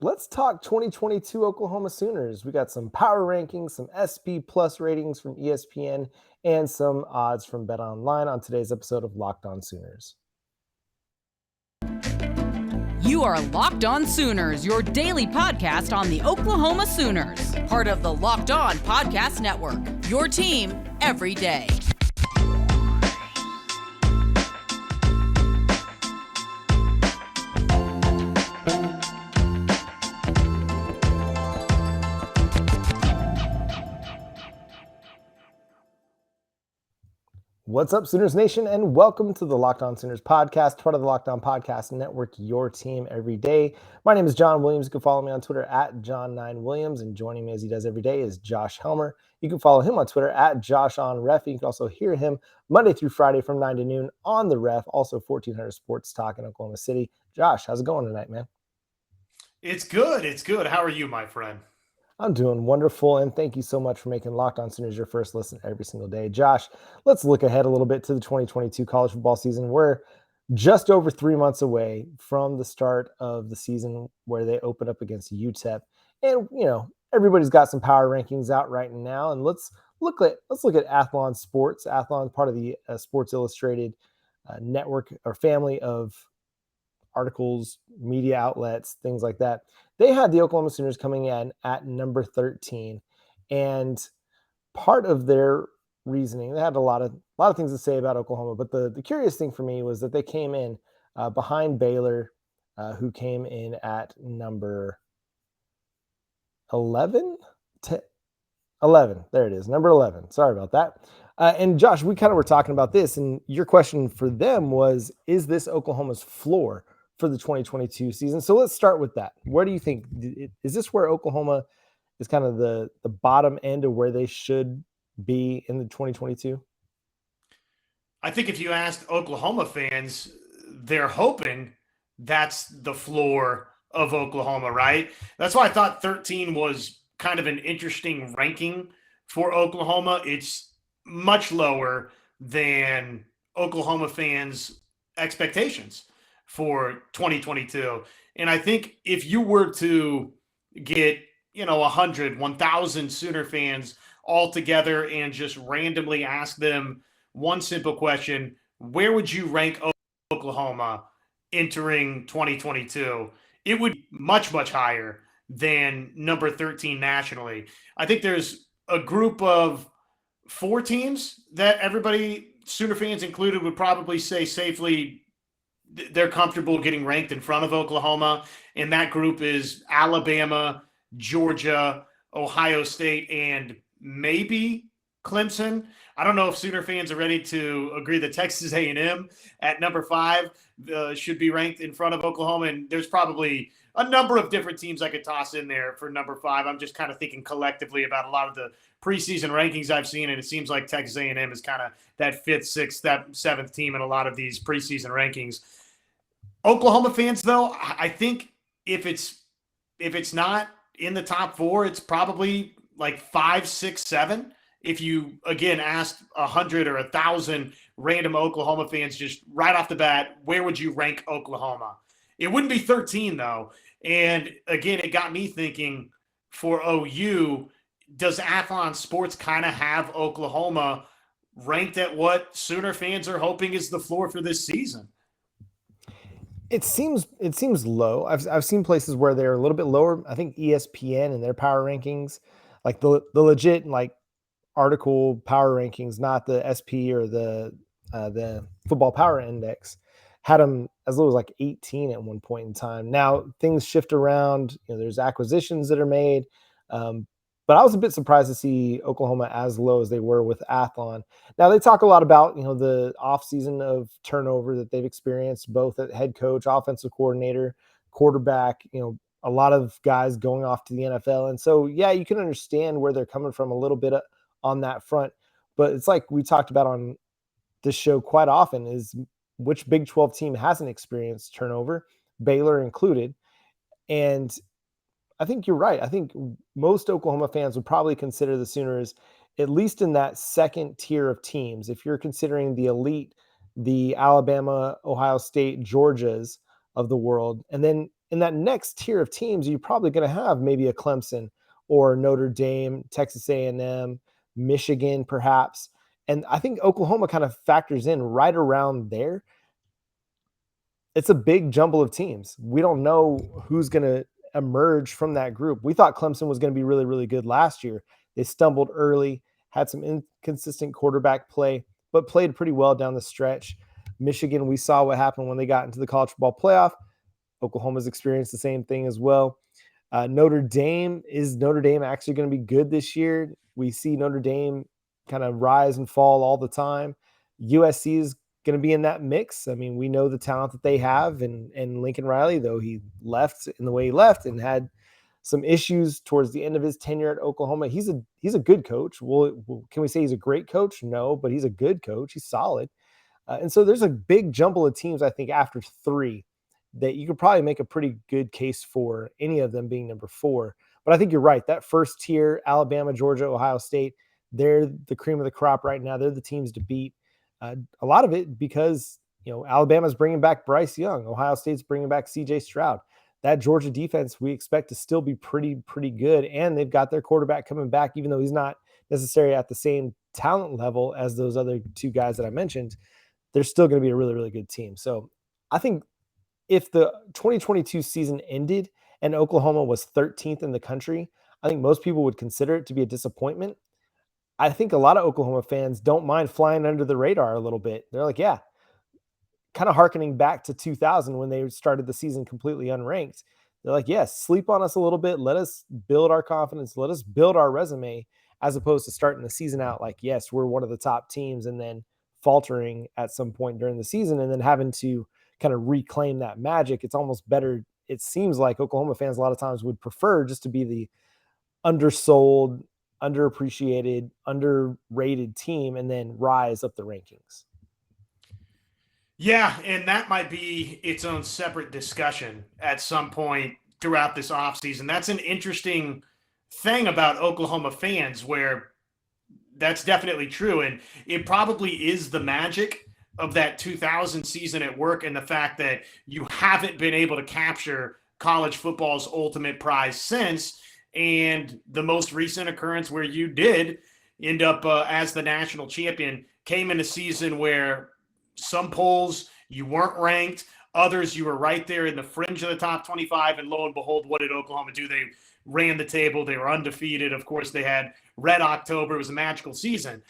Let's talk 2022 Oklahoma Sooners. We got some power rankings, some SP Plus ratings from ESPN, and some odds from BetOnline on today's episode of Locked On Sooners. You are Locked On Sooners, your daily podcast on the Oklahoma Sooners, part of the Locked On Podcast Network, your team every day. What's up, Sooners Nation, and welcome to the Locked On Sooners podcast, part of the Locked On Podcast Network, your team every day. My name is John Williams. You can follow me on Twitter at John9Williams, and joining me as he does every day is Josh Helmer. You can follow him on Twitter at JoshOnRef. You can also hear him Monday through Friday from 9 to noon on the Ref, also 1400 Sports Talk in Oklahoma City. Josh, how's it going tonight, man? It's good. It's good. How are you, my friend? I'm doing wonderful, and thank you so much for making Locked On Sooners your first listen every single day. Josh, let's look ahead a little bit to the 2022 college football season. We're just over 3 months away from the start of the season where they open up against UTEP. And, everybody's got some power rankings out right now. And let's look at Athlon Sports. Athlon, part of the Sports Illustrated network or family of articles, media outlets, things like that. They had the Oklahoma Sooners coming in at number 13. And part of their reasoning, they had a lot of things to say about Oklahoma, but the curious thing for me was that they came in behind Baylor, who came in at number 11. 11. There it is, number 11. Sorry about that. And Josh, we kind of were talking about this, and your question for them was, is this Oklahoma's floor for the 2022 season? So let's start with that. Where do you think, is this where Oklahoma is kind of the bottom end of where they should be in the 2022? I think if you asked Oklahoma fans, they're hoping that's the floor of Oklahoma, right? That's why I thought 13 was kind of an interesting ranking for Oklahoma. It's much lower than Oklahoma fans' expectations for 2022. And I think if you were to get, 1,000 Sooner fans all together and just randomly ask them one simple question, where would you rank Oklahoma entering 2022? It would be much, much higher than number 13 nationally. I think there's a group of 4 teams that everybody, Sooner fans included, would probably say safely they're comfortable getting ranked in front of Oklahoma. And that group is Alabama, Georgia, Ohio State, and maybe Clemson. I don't know if Sooner fans are ready to agree that Texas A&M at number 5 should be ranked in front of Oklahoma. And there's probably a number of different teams I could toss in there for number 5. I'm just kind of thinking collectively about a lot of the preseason rankings I've seen, and it seems like Texas A&M is kind of that 5th, 6th, 7th team in a lot of these preseason rankings. Oklahoma fans, though, I think if it's not in the top 4, it's probably like 5, 6, 7. If you, again, asked 100 or 1,000 random Oklahoma fans just right off the bat, where would you rank Oklahoma? It wouldn't be 13, though. And, again, it got me thinking for OU, does Athlon Sports kind of have Oklahoma ranked at what Sooner fans are hoping is the floor for this season? It seems low. I've seen places where they're a little bit lower. I think ESPN and their power rankings, like the legit article power rankings, not the SP or the Football Power Index, had them as low as 18 at one point in time. Now things shift around. There's acquisitions that are made. But I was a bit surprised to see Oklahoma as low as they were with Athlon. Now, they talk a lot about, the offseason of turnover that they've experienced, both at head coach, offensive coordinator, quarterback, a lot of guys going off to the NFL. And so, yeah, you can understand where they're coming from a little bit on that front. But it's like we talked about on this show quite often, is which Big 12 team hasn't experienced turnover, Baylor included. And I think you're right. I think most Oklahoma fans would probably consider the Sooners at least in that second tier of teams. If you're considering the elite, the Alabama, Ohio State, Georgias of the world, and then in that next tier of teams, you're probably going to have maybe a Clemson or Notre Dame, Texas A&M, Michigan, perhaps. And I think Oklahoma kind of factors in right around there. It's a big jumble of teams. We don't know who's going to emerge from that group. We thought Clemson was going to be really, really good last year. They stumbled early, had some inconsistent quarterback play, but played pretty well down the stretch. Michigan, we saw what happened when they got into the college football playoff. Oklahoma's experienced the same thing as well. Notre Dame actually going to be good this year? We see Notre Dame kind of rise and fall all the time. USC is going to be in that mix. I mean, we know the talent that they have, and Lincoln Riley, though he left in the way he left and had some issues towards the end of his tenure at Oklahoma. He's a good coach. Well, can we say he's a great coach? No, but he's a good coach. He's solid. And so there's a big jumble of teams, I think, after 3 that you could probably make a pretty good case for any of them being number 4. But I think you're right. That first tier, Alabama, Georgia, Ohio State, they're the cream of the crop right now. They're the teams to beat. A lot of it because, Alabama's bringing back Bryce Young. Ohio State's bringing back C.J. Stroud. That Georgia defense we expect to still be pretty good. And they've got their quarterback coming back, even though he's not necessarily at the same talent level as those other 2 guys that I mentioned. They're still going to be a really, really good team. So I think if the 2022 season ended and Oklahoma was 13th in the country, I think most people would consider it to be a disappointment. I think a lot of Oklahoma fans don't mind flying under the radar a little bit. They're like, yeah, kind of hearkening back to 2000 when they started the season completely unranked. They're like, yes, sleep on us a little bit. Let us build our confidence. Let us build our resume, as opposed to starting the season out like, yes, we're one of the top teams, and then faltering at some point during the season and then having to kind of reclaim that magic. It's almost better. It seems like Oklahoma fans a lot of times would prefer just to be the undersold, underappreciated, underrated team and then rise up the rankings. Yeah, and that might be its own separate discussion at some point throughout this offseason. That's an interesting thing about Oklahoma fans, where that's definitely true. And it probably is the magic of that 2000 season at work, and the fact that you haven't been able to capture college football's ultimate prize since. And the most recent occurrence where you did end up as the national champion came in a season where some polls you weren't ranked, others you were right there in the fringe of the top 25, and lo and behold, what did Oklahoma do? They ran the table. They were undefeated. Of course, they had Red October. It was a magical season.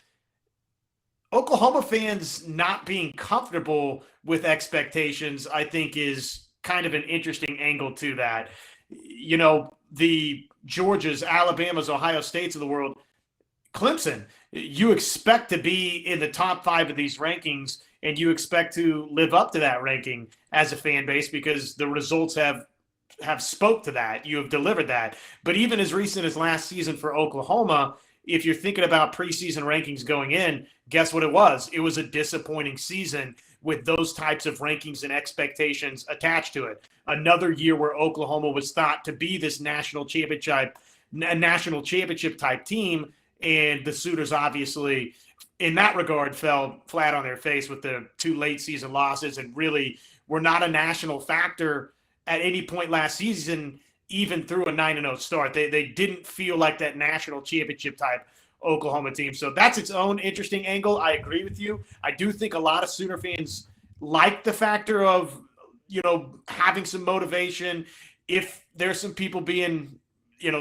Oklahoma fans not being comfortable with expectations, I think, is kind of an interesting angle to that. The Georgias, Alabamas, Ohio States of the world, Clemson, you expect to be in the top 5 of these rankings, and you expect to live up to that ranking as a fan base because the results have spoke to that. You have delivered that. But even as recent as last season for Oklahoma, if you're thinking about preseason rankings going in, guess what it was? It was a disappointing season with those types of rankings and expectations attached to it. Another year where Oklahoma was thought to be this national championship type team, and the Sooners obviously in that regard fell flat on their face with the 2 late season losses, and really were not a national factor at any point last season, even through a 9-0 start. They didn't feel like that national championship type Oklahoma team. So that's its own interesting angle. I agree with you. I do think a lot of Sooner fans like the factor of, having some motivation. If there's some people being,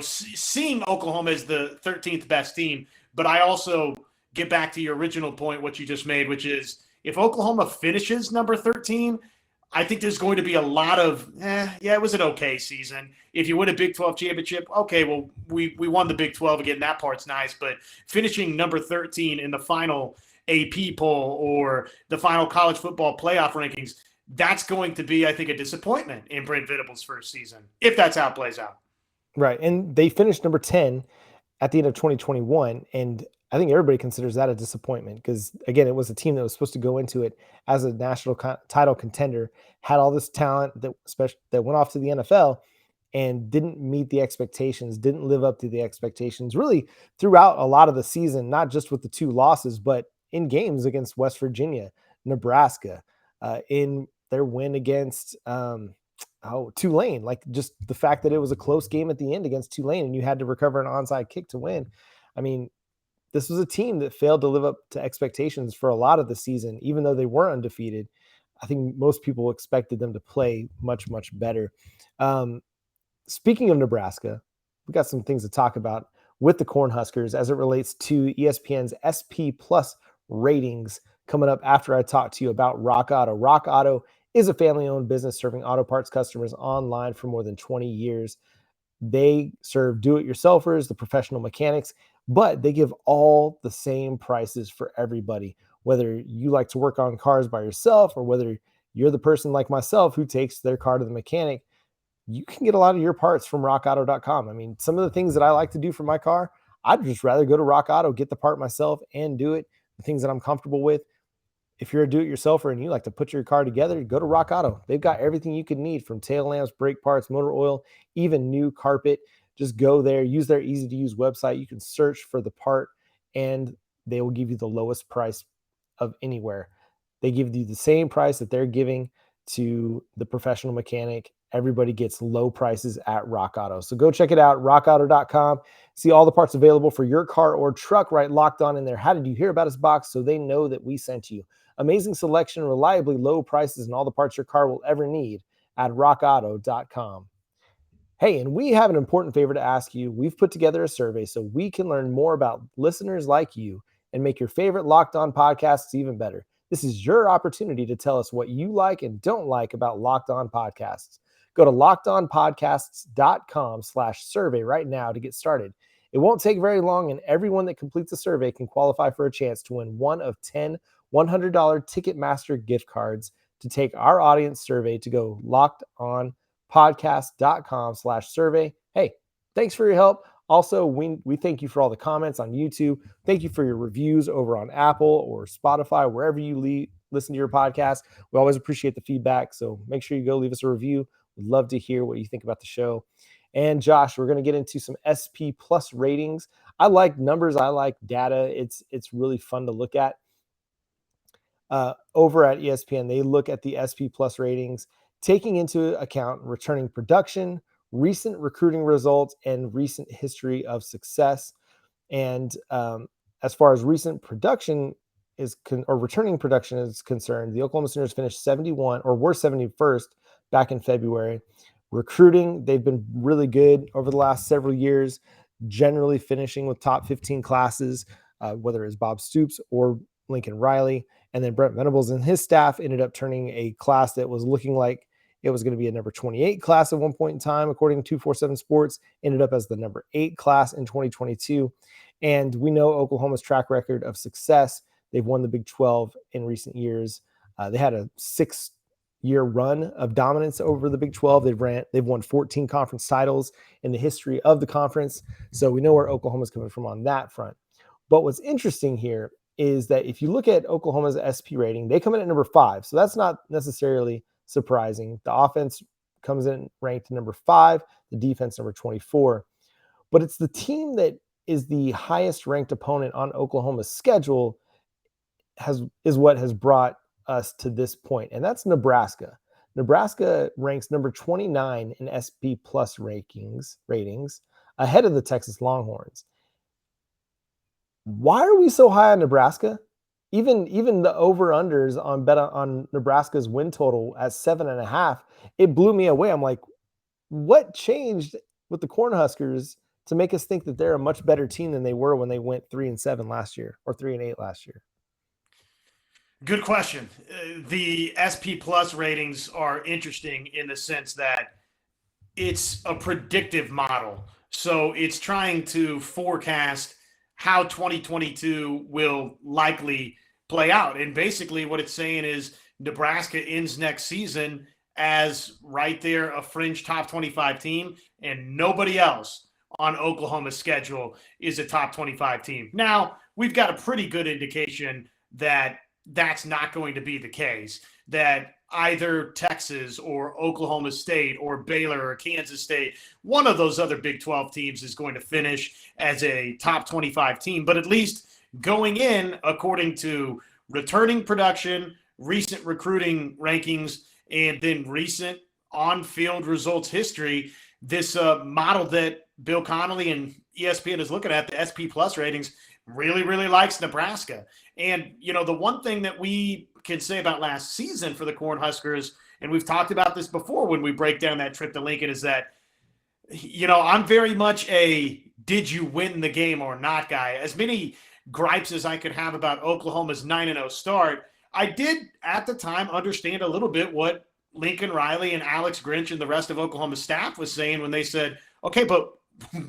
seeing Oklahoma as the 13th best team. But I also get back to your original point, what you just made, which is if Oklahoma finishes number 13, I think there's going to be a lot of, it was an okay season. If you win a Big 12 championship, okay, well, we won the Big 12 again. That part's nice. But finishing number 13 in the final AP poll or the final college football playoff rankings, that's going to be, I think, a disappointment in Brent Venables' first season, if that's how it plays out. Right. And they finished number 10 at the end of 2021. And I think everybody considers that a disappointment because, again, it was a team that was supposed to go into it as a national title contender, had all this talent that went off to the NFL and didn't meet the expectations, didn't live up to the expectations really throughout a lot of the season, not just with the 2 losses, but in games against West Virginia, Nebraska, in their win against Tulane. Like, just the fact that it was a close game at the end against Tulane and you had to recover an onside kick to win. I mean, this was a team that failed to live up to expectations for a lot of the season, even though they were undefeated. I think most people expected them to play much, much better. Speaking of Nebraska, we got some things to talk about with the Cornhuskers as it relates to ESPN's SP Plus ratings coming up after I talk to you about Rock Auto. Rock Auto is a family-owned business serving auto parts customers online for more than 20 years. They serve do-it-yourselfers, the professional mechanics, but they give all the same prices for everybody. Whether you like to work on cars by yourself or whether you're the person like myself who takes their car to the mechanic, you can get a lot of your parts from rockauto.com. I mean, some of the things that I like to do for my car, I'd just rather go to Rock Auto, get the part myself and do it, the things that I'm comfortable with. If you're a do-it-yourselfer and you like to put your car together, go to Rock Auto. They've got everything you could need, from tail lamps, brake parts, motor oil, even new carpet. Just go there, use their easy-to-use website. You can search for the part, and they will give you the lowest price of anywhere. They give you the same price that they're giving to the professional mechanic. Everybody gets low prices at Rock Auto. So go check it out, rockauto.com. See all the parts available for your car or truck right locked on in there. How did you hear about us box? So they know that we sent you. Amazing selection, reliably low prices, and all the parts your car will ever need at rockauto.com. Hey, and we have an important favor to ask you. We've put together a survey so we can learn more about listeners like you and make your favorite Locked On podcasts even better. This is your opportunity to tell us what you like and don't like about Locked On podcasts. Go to lockedonpodcasts.com/survey right now to get started. It won't take very long, and everyone that completes the survey can qualify for a chance to win one of 10 $100 Ticketmaster gift cards to take our audience survey. To go lockedonpodcast.com/survey. Hey, thanks for your help. Also, we thank you for all the comments on YouTube. Thank you for your reviews over on Apple or Spotify, wherever you listen to your podcast. We always appreciate the feedback, so make sure you go leave us a review. We'd love to hear what you think about the show. And Josh, we're going to get into some SP Plus ratings. I like numbers. I like data. It's really fun to look at. Over at ESPN, they look at the SP Plus ratings, taking into account returning production, recent recruiting results, and recent history of success. And as far as recent production or returning production is concerned, the Oklahoma Sooners finished 71 or were 71st back in February. Recruiting, they've been really good over the last several years, generally finishing with top 15 classes, whether it's Bob Stoops or Lincoln Riley. And then Brent Venables and his staff ended up turning a class that was looking like it was going to be a number 28 class at one point in time, according to 247 Sports, ended up as the number 8 class in 2022. And we know Oklahoma's track record of success. They've won the Big 12 in recent years. They had a 6-year run of dominance over the Big 12. They've won 14 conference titles in the history of the conference. So we know where Oklahoma's coming from on that front. But what's interesting here is that if you look at Oklahoma's SP rating, they come in at number 5. So that's not necessarily surprising. The offense comes in ranked number 5, the defense number 24. But it's the team that is the highest ranked opponent on Oklahoma's schedule is what has brought us to this point, and that's Nebraska. Nebraska ranks number 29 in SP Plus ratings, ahead of the Texas Longhorns. Why are we so high on Nebraska? Even the over-unders on Nebraska's win total at 7.5, it blew me away. I'm like, what changed with the Cornhuskers to make us think that they're a much better team than they were when they went 3-7 last year or 3-8 last year? Good question. The SP Plus ratings are interesting in the sense that it's a predictive model. So it's trying to forecast how 2022 will likely play out. And basically what it's saying is Nebraska ends next season as right there a fringe top 25 team, and nobody else on Oklahoma's schedule is a top 25 team. Now, we've got a pretty good indication that that's not going to be the case, that either Texas or Oklahoma State or Baylor or Kansas State, one of those other Big 12 teams is going to finish as a top 25 team. But at least going in, according to returning production, recent recruiting rankings, and then recent on-field results history, this model that Bill Connolly and ESPN is looking at, the SP Plus ratings, really, really likes Nebraska. And, the one thing that we can say about last season for the Cornhuskers, and we've talked about this before when we break down that trip to Lincoln, is that, I'm very much a did you win the game or not guy. As many gripes as I could have about Oklahoma's 9-0 start, I did at the time understand a little bit what Lincoln Riley and Alex Grinch and the rest of Oklahoma's staff was saying when they said, okay, but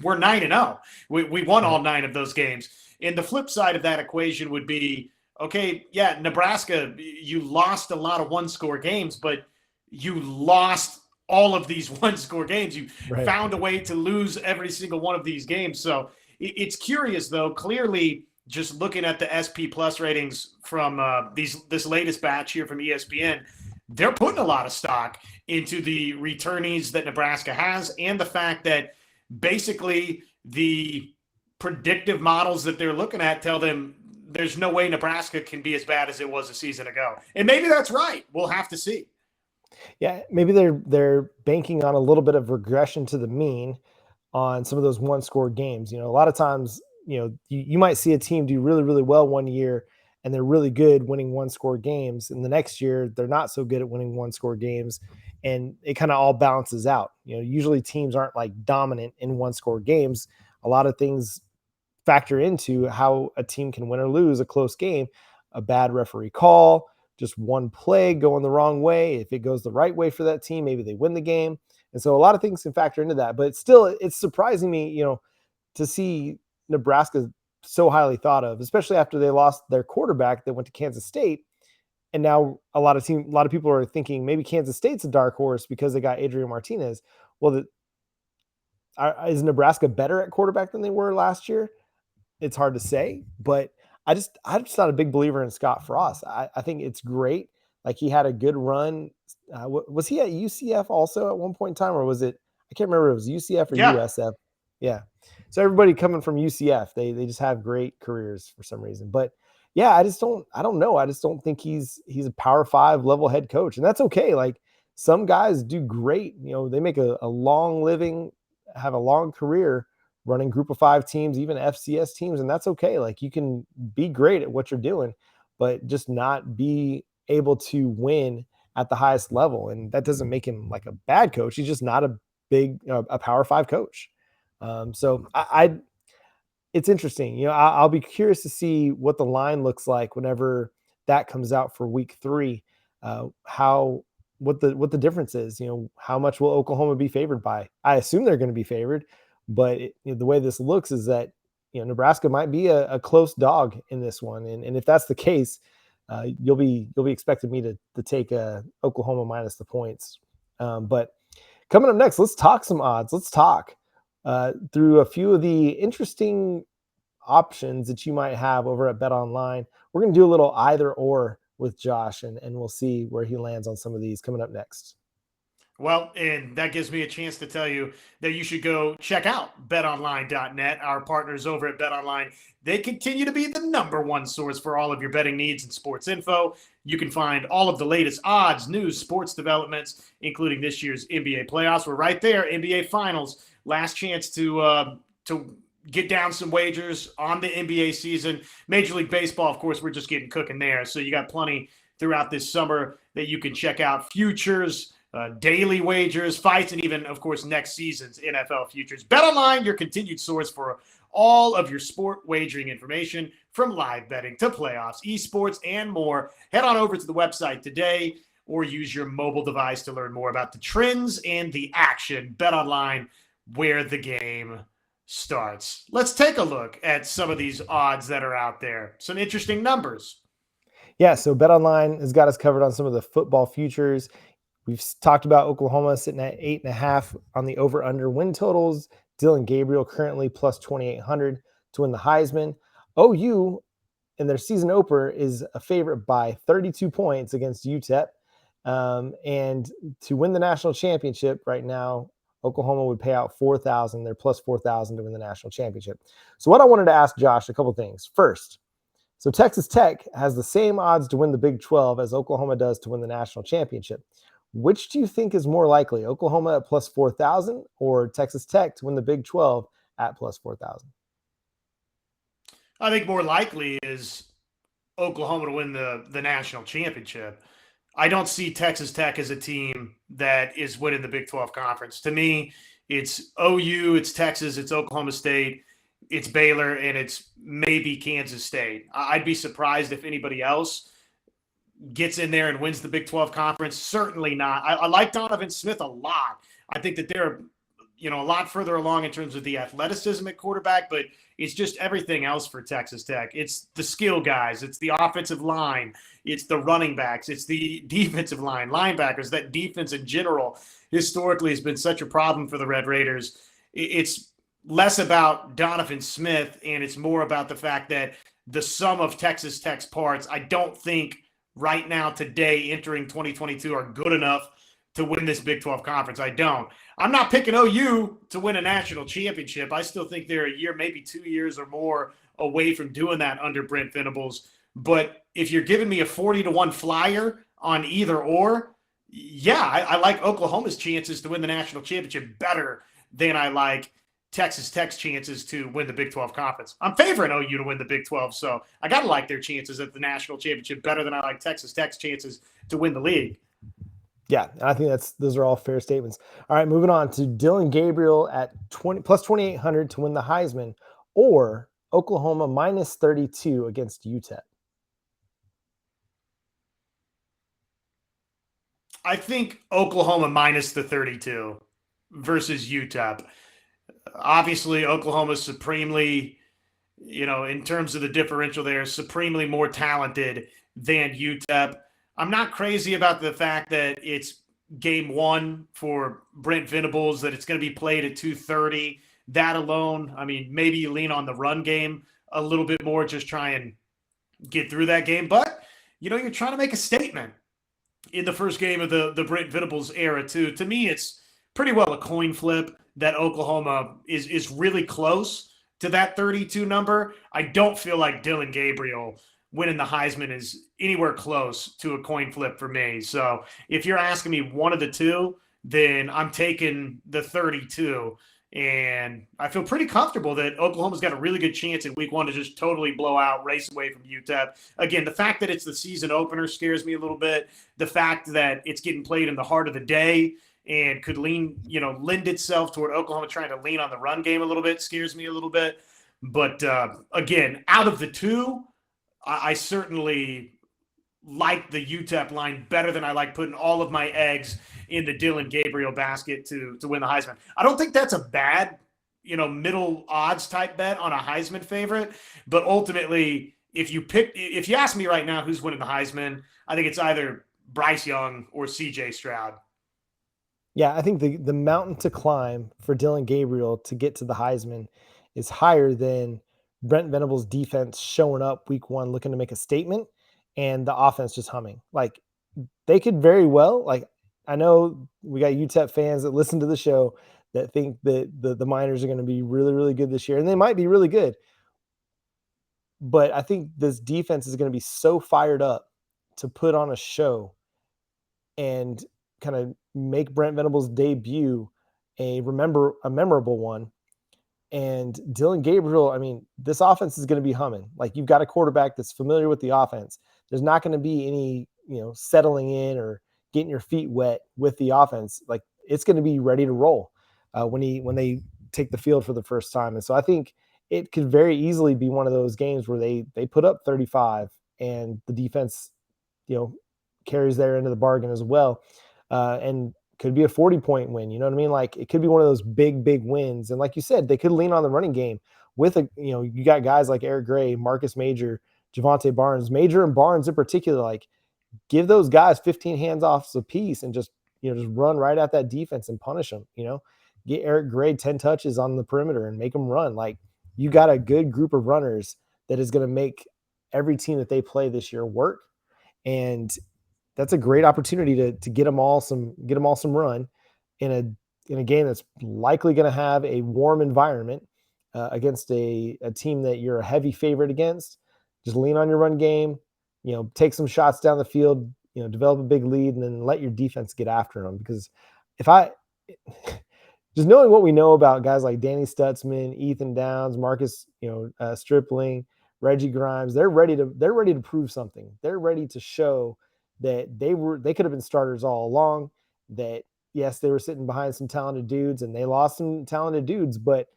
we're 9-0. We won all 9 of those games. And the flip side of that equation would be, okay, yeah, Nebraska, you lost a lot of one-score games, but you lost all of these one-score games. You found a way to lose every single one of these games. So it's curious, though. Clearly, just looking at the SP Plus ratings from this latest batch here from ESPN, they're putting a lot of stock into the returnees that Nebraska has and the fact that basically the predictive models that they're looking at tell them there's no way Nebraska can be as bad as it was a season ago. And maybe that's right. We'll have to see. Yeah, maybe they're banking on a little bit of regression to the mean on some of those one-score games. A lot of times, you might see a team do really, really well one year and they're really good winning one-score games. And the next year, they're not so good at winning one-score games. And it kind of all balances out. Usually teams aren't like dominant in one-score games. A lot of things factor into how a team can win or lose a close game. A bad referee call, just one play going the wrong way. If it goes the right way for that team, maybe they win the game. And so a lot of things can factor into that. But it's surprising me, to see Nebraska so highly thought of, especially after they lost their quarterback that went to Kansas State. And now a lot of people are thinking maybe Kansas State's a dark horse because they got Adrian Martinez. Well, is Nebraska better at quarterback than they were last year? It's hard to say, but I'm just not a big believer in Scott Frost. I think it's great. Like, he had a good run. Was he at UCF also at one point in time, or was it? I can't remember. It was UCF or USF. Yeah. So everybody coming from UCF, they just have great careers for some reason. But yeah, I don't know. I just don't think he's a Power 5 level head coach, and that's okay. Like, some guys do great. They make a long living, have a long career running Group of 5 teams, even FCS teams, and that's okay. Like, you can be great at what you're doing, but just not be able to win at the highest level. And that doesn't make him like a bad coach. He's just not a Power 5 coach. So it's interesting. I'll be curious to see what the line looks like whenever that comes out for week 3. What the difference is. How much will Oklahoma be favored by? I assume they're going to be favored, but the way this looks is that Nebraska might be a close dog in this one, and if that's the case, you'll be expecting me to take Oklahoma minus the points. But coming up next, let's talk some odds. Let's talk through a few of the interesting options that you might have over at BetOnline. We're going to do a little either or with Josh, and we'll see where he lands on some of these coming up next. Well, and that gives me a chance to tell you that you should go check out betonline.net. Our partners over at BetOnline, they continue to be the #1 source for all of your betting needs and sports info. You can find all of the latest odds, news, sports developments, including this year's NBA playoffs. We're right there, NBA Finals. Last chance to get down some wagers on the NBA season. Major League Baseball, of course, we're just getting cooking there. So you got plenty throughout this summer that you can check out. Futures, daily wagers, fights, and even, of course, next season's NFL futures. BetOnline, your continued source for all of your sport wagering information, from live betting to playoffs, esports, and more. Head on over to the website today or use your mobile device to learn more about the trends and the action. BetOnline, where the game starts. Let's take a look at some of these odds that are out there. Some interesting numbers. Yeah, so BetOnline has got us covered on some of the football futures. We've talked about Oklahoma sitting at 8.5 on the over-under win totals. Dylan Gabriel currently plus 2,800 to win the Heisman. OU in their season opener is a favorite by 32 points against UTEP. And to win the national championship right now, Oklahoma would pay out $4,000. They're plus 4,000 to win the national championship. So what I wanted to ask Josh, a couple things. First, so Texas Tech has the same odds to win the Big 12 as Oklahoma does to win the national championship. Which do you think is more likely, Oklahoma at plus 4,000 or Texas Tech to win the Big 12 at plus 4,000? I think more likely is Oklahoma to win the national championship. I don't see Texas Tech as a team that is winning the Big 12 conference. To me, it's OU, it's Texas, it's Oklahoma State, it's Baylor, and it's maybe Kansas State. I'd be surprised if anybody else gets in there and wins the Big 12 conference. Certainly not. I like Donovan Smith a lot. I think that they're a lot further along in terms of the athleticism at quarterback, but it's just everything else for Texas Tech. It's the skill guys. It's the offensive line. It's the running backs. It's the defensive line, linebackers. That defense in general historically has been such a problem for the Red Raiders. It's less about Donovan Smith, and it's more about the fact that the sum of Texas Tech's parts, I don't think right now, today, entering 2022, are good enough to win this Big 12 conference. I don't. I'm not picking OU to win a national championship. I still think they're a year, maybe 2 years or more away from doing that under Brent Venables. But if you're giving me a 40-1 flyer on either or, yeah, I like Oklahoma's chances to win the national championship better than I like Texas Tech's chances to win the Big 12 conference. I'm favoring OU to win the Big 12, so I got to like their chances at the national championship better than I like Texas Tech's chances to win the league. Yeah, I think those are all fair statements. All right, moving on to Dylan Gabriel at plus 2,800 to win the Heisman, or Oklahoma minus 32 against UTEP. I think Oklahoma minus the 32 versus UTEP. Obviously, Oklahoma's supremely, in terms of the differential there, supremely more talented than UTEP. I'm not crazy about the fact that it's game one for Brent Venables, that it's going to be played at 2:30. That alone, I mean, maybe you lean on the run game a little bit more, just try and get through that game. But, you're trying to make a statement in the first game of the Brent Venables era, too. To me, it's pretty well a coin flip that Oklahoma is really close to that 32 number. I don't feel like Dylan Gabriel winning the Heisman is anywhere close to a coin flip for me. So if you're asking me one of the two, then I'm taking the 32. And I feel pretty comfortable that Oklahoma's got a really good chance in week one to just totally blow out, race away from UTEP. Again, the fact that it's the season opener scares me a little bit. The fact that it's getting played in the heart of the day and could lend itself toward Oklahoma trying to lean on the run game a little bit scares me a little bit. But again, out of the two, I certainly like the UTEP line better than I like putting all of my eggs in the Dylan Gabriel basket to win the Heisman. I don't think that's a bad, middle odds type bet on a Heisman favorite. But ultimately, if you ask me right now who's winning the Heisman, I think it's either Bryce Young or CJ Stroud. Yeah, I think the mountain to climb for Dylan Gabriel to get to the Heisman is higher than Brent Venables' defense showing up week one looking to make a statement and the offense just humming. Like, they could very well, like, I know we got UTEP fans that listen to the show that think that the Miners are going to be really, really good this year, and they might be really good. But I think this defense is going to be so fired up to put on a show and kind of make Brent Venables' debut a memorable one. And Dylan Gabriel, I mean, this offense is going to be humming. Like, you've got a quarterback that's familiar with the offense. There's not going to be any, settling in or getting your feet wet with the offense. Like, it's going to be ready to roll when they take the field for the first time. And so I think it could very easily be one of those games where they put up 35 and the defense, carries their end of the bargain as well. And could be a 40-point win. You know what I mean? Like, it could be one of those big, big wins. And like you said, they could lean on the running game with you got guys like Eric Gray, Marcus Major, Javante Barnes, Major and Barnes in particular. Like, give those guys 15 handoffs apiece and just run right at that defense and punish them. Get Eric Gray 10 touches on the perimeter and make them run. Like, you got a good group of runners that is going to make every team that they play this year work. And that's a great opportunity to get them all some run in a game that's likely going to have a warm environment against a team that you're a heavy favorite against. Just lean on your run game, take some shots down the field, develop a big lead and then let your defense get after them. Because if I just knowing what we know about guys like Danny Stutzman, Ethan Downs, Marcus, Stripling, Reggie Grimes, they're ready to prove something. They're ready to show that they could have been starters all along. That yes, they were sitting behind some talented dudes and they lost some talented dudes, but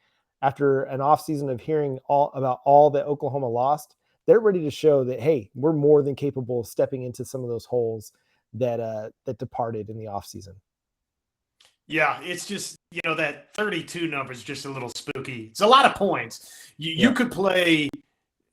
after an offseason of hearing about all that Oklahoma lost, they're ready to show that, hey, we're more than capable of stepping into some of those holes that departed in the offseason. Yeah, it's just, that 32 number is just a little spooky. It's a lot of points. You could play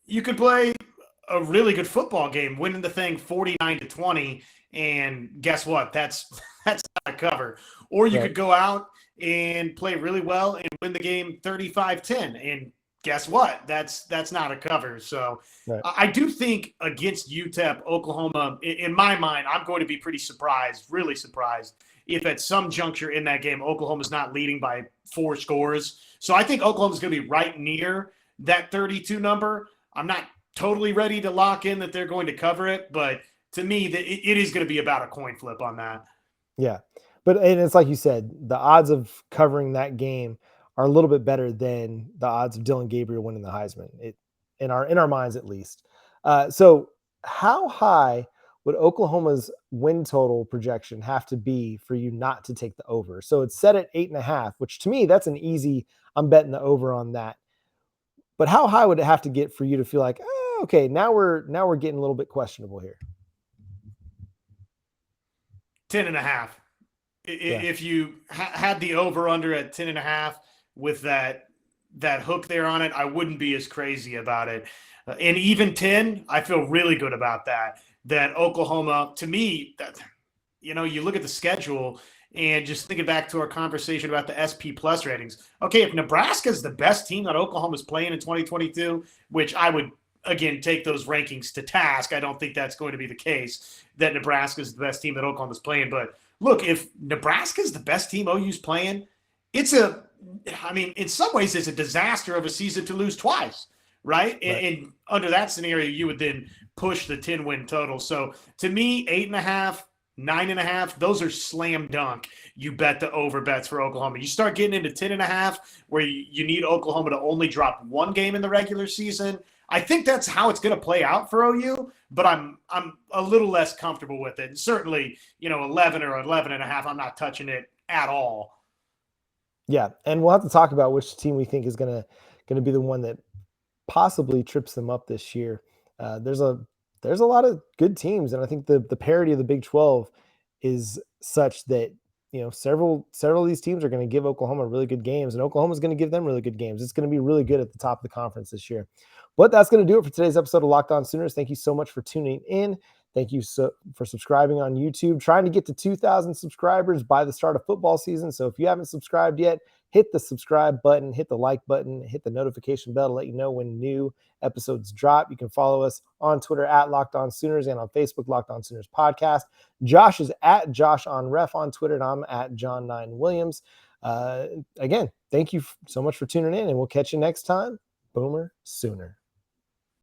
a really good football game, winning the thing 49-20, and guess what? That's not a cover. Or you could go out and play really well and win the game 35-10, and guess what? That's not a cover. So I do think against UTEP, Oklahoma, in my mind, I'm going to be pretty surprised, really surprised, if at some juncture in that game, Oklahoma's not leading by 4 scores. So I think Oklahoma's going to be right near that 32 number. I'm not totally ready to lock in that they're going to cover it, but to me, it is going to be about a coin flip on that. Yeah. But and it's like you said, the odds of covering that game are a little bit better than the odds of Dylan Gabriel winning the Heisman, in our minds at least. So how high would Oklahoma's win total projection have to be for you not to take the over? So it's set at 8.5, which to me, that's an easy, I'm betting the over on that. But how high would it have to get for you to feel like, okay, now we're getting a little bit questionable here? 10.5. If you had the over under at 10.5 with that hook there on it, I wouldn't be as crazy about it. And even 10, I feel really good about that. That Oklahoma, to me, you look at the schedule and just thinking back to our conversation about the SP Plus ratings. Okay, if Nebraska is the best team that Oklahoma's playing in 2022, which I would, again, take those rankings to task. I don't think that's going to be the case, that Nebraska is the best team that Oklahoma's playing. But look, if Nebraska is the best team OU's playing, in some ways, it's a disaster of a season to lose twice, right? And under that scenario, you would then push the 10-win total. So to me, 8.5, 9.5, those are slam dunk. You bet the over bets for Oklahoma. You start getting into 10.5, where you need Oklahoma to only drop 1 game in the regular season. I think that's how it's going to play out for OU, but I'm a little less comfortable with it. And certainly, 11 or 11.5, I'm not touching it at all. Yeah, and we'll have to talk about which team we think is going to be the one that possibly trips them up this year. There's a lot of good teams, and I think the parity of the Big 12 is such that several of these teams are going to give Oklahoma really good games, and Oklahoma's going to give them really good games. It's going to be really good at the top of the conference this year. But that's going to do it for today's episode of Locked On Sooners. Thank you so much for tuning in. Thank you for subscribing on YouTube. Trying to get to 2,000 subscribers by the start of football season. So if you haven't subscribed yet, hit the subscribe button, hit the like button, hit the notification bell to let you know when new episodes drop. You can follow us on Twitter at Locked On Sooners and on Facebook, Locked On Sooners Podcast. Josh is at Josh on Ref on Twitter, and I'm at John9Williams. Again, thank you so much for tuning in, and we'll catch you next time. Boomer Sooner.